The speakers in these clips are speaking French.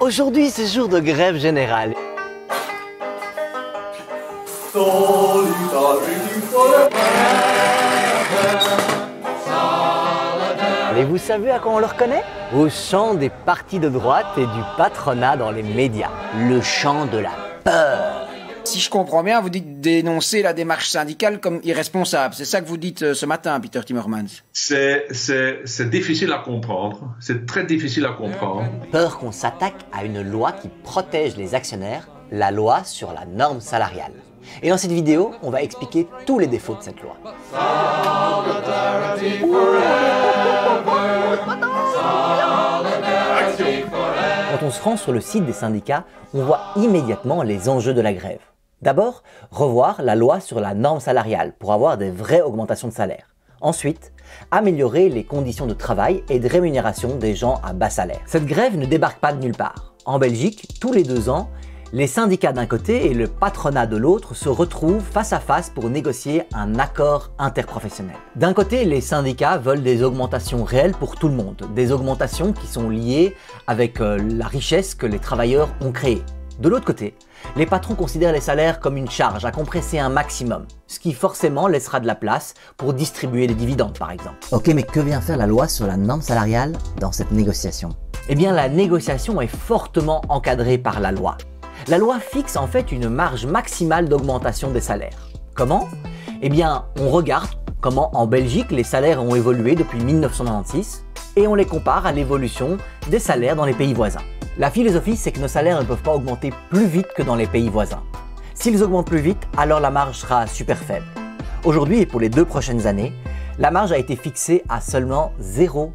Aujourd'hui, c'est jour de grève générale. Et vous savez à quoi on le reconnaît? Au chant des partis de droite et du patronat dans les médias. Le chant de la peur. Si je comprends bien, vous dites dénoncer la démarche syndicale comme irresponsable. C'est ça que vous dites ce matin, Peter Timmermans. C'est difficile à comprendre. C'est très difficile à comprendre. Peur qu'on s'attaque à une loi qui protège les actionnaires, la loi sur la norme salariale. Et dans cette vidéo, on va expliquer tous les défauts de cette loi. Quand on se rend sur le site des syndicats, on voit immédiatement les enjeux de la grève. D'abord, revoir la loi sur la norme salariale pour avoir des vraies augmentations de salaire. Ensuite, améliorer les conditions de travail et de rémunération des gens à bas salaire. Cette grève ne débarque pas de nulle part. En Belgique, tous les 2 ans, les syndicats d'un côté et le patronat de l'autre se retrouvent face à face pour négocier un accord interprofessionnel. D'un côté, les syndicats veulent des augmentations réelles pour tout le monde, des augmentations qui sont liées avec la richesse que les travailleurs ont créée. De l'autre côté, les patrons considèrent les salaires comme une charge à compresser un maximum, ce qui forcément laissera de la place pour distribuer des dividendes par exemple. Ok, mais que vient faire la loi sur la norme salariale dans cette négociation? Eh bien, la négociation est fortement encadrée par la loi. La loi fixe en fait une marge maximale d'augmentation des salaires. Comment? Eh bien, on regarde comment en Belgique les salaires ont évolué depuis 1996 et on les compare à l'évolution des salaires dans les pays voisins. La philosophie, c'est que nos salaires ne peuvent pas augmenter plus vite que dans les pays voisins. S'ils augmentent plus vite, alors la marge sera super faible. Aujourd'hui et pour les 2 prochaines années, la marge a été fixée à seulement 0,4%.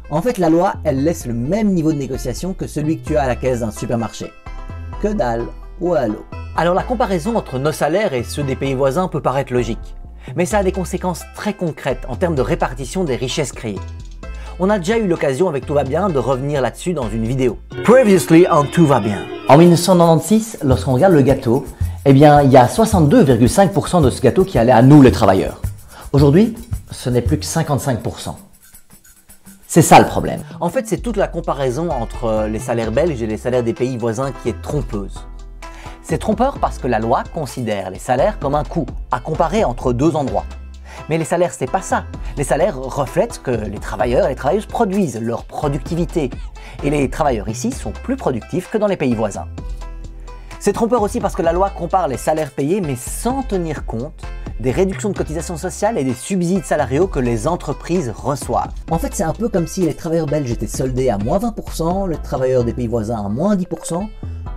En fait, la loi, elle laisse le même niveau de négociation que celui que tu as à la caisse d'un supermarché. Que dalle, ou allô. Alors la comparaison entre nos salaires et ceux des pays voisins peut paraître logique, mais ça a des conséquences très concrètes en termes de répartition des richesses créées. On a déjà eu l'occasion avec Tout va bien de revenir là-dessus dans une vidéo. Previously on Tout va bien. En 1996, lorsqu'on regarde le gâteau, eh bien, il y a 62,5% de ce gâteau qui allait à nous les travailleurs. Aujourd'hui, ce n'est plus que 55%. C'est ça le problème. En fait, c'est toute la comparaison entre les salaires belges et les salaires des pays voisins qui est trompeuse. C'est trompeur parce que la loi considère les salaires comme un coût à comparer entre 2 endroits. Mais les salaires, c'est pas ça. Les salaires reflètent que les travailleurs et les travailleuses produisent leur productivité. Et les travailleurs ici sont plus productifs que dans les pays voisins. C'est trompeur aussi parce que la loi compare les salaires payés mais sans tenir compte des réductions de cotisations sociales et des subsides salariaux que les entreprises reçoivent. En fait, c'est un peu comme si les travailleurs belges étaient soldés à moins 20%, les travailleurs des pays voisins à moins 10%,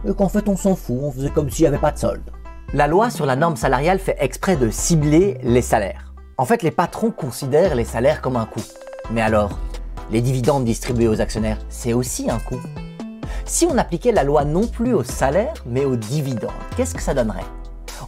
et qu'en fait on s'en fout, on faisait comme s'il n'y avait pas de solde. La loi sur la norme salariale fait exprès de cibler les salaires. En fait, les patrons considèrent les salaires comme un coût. Mais alors, les dividendes distribués aux actionnaires, c'est aussi un coût. Si on appliquait la loi non plus aux salaires, mais aux dividendes, qu'est-ce que ça donnerait?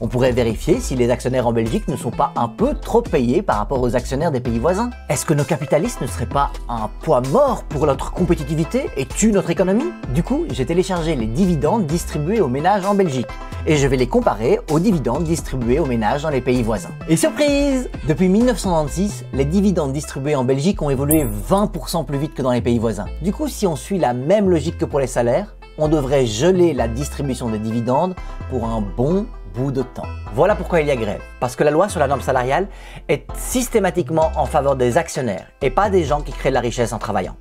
On pourrait vérifier si les actionnaires en Belgique ne sont pas un peu trop payés par rapport aux actionnaires des pays voisins. Est-ce que nos capitalistes ne seraient pas un poids mort pour notre compétitivité et tuent notre économie? Du coup, j'ai téléchargé les dividendes distribués aux ménages en Belgique et je vais les comparer aux dividendes distribués aux ménages dans les pays voisins. Et surprise! Depuis 1996, les dividendes distribués en Belgique ont évolué 20% plus vite que dans les pays voisins. Du coup, si on suit la même logique que pour les salaires, on devrait geler la distribution des dividendes pour un bon bout de temps. Voilà pourquoi il y a grève. Parce que la loi sur la norme salariale est systématiquement en faveur des actionnaires et pas des gens qui créent de la richesse en travaillant.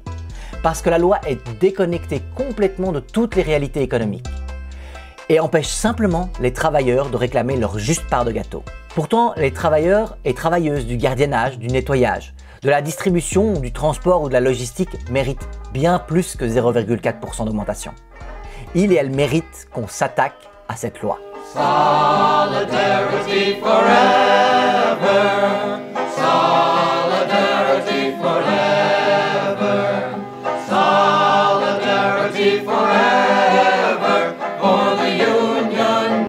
Parce que la loi est déconnectée complètement de toutes les réalités économiques et empêche simplement les travailleurs de réclamer leur juste part de gâteau. Pourtant, les travailleurs et travailleuses du gardiennage, du nettoyage, de la distribution, du transport ou de la logistique méritent bien plus que 0,4% d'augmentation. Ils et elles méritent qu'on s'attaque à cette loi. Solidarity forever.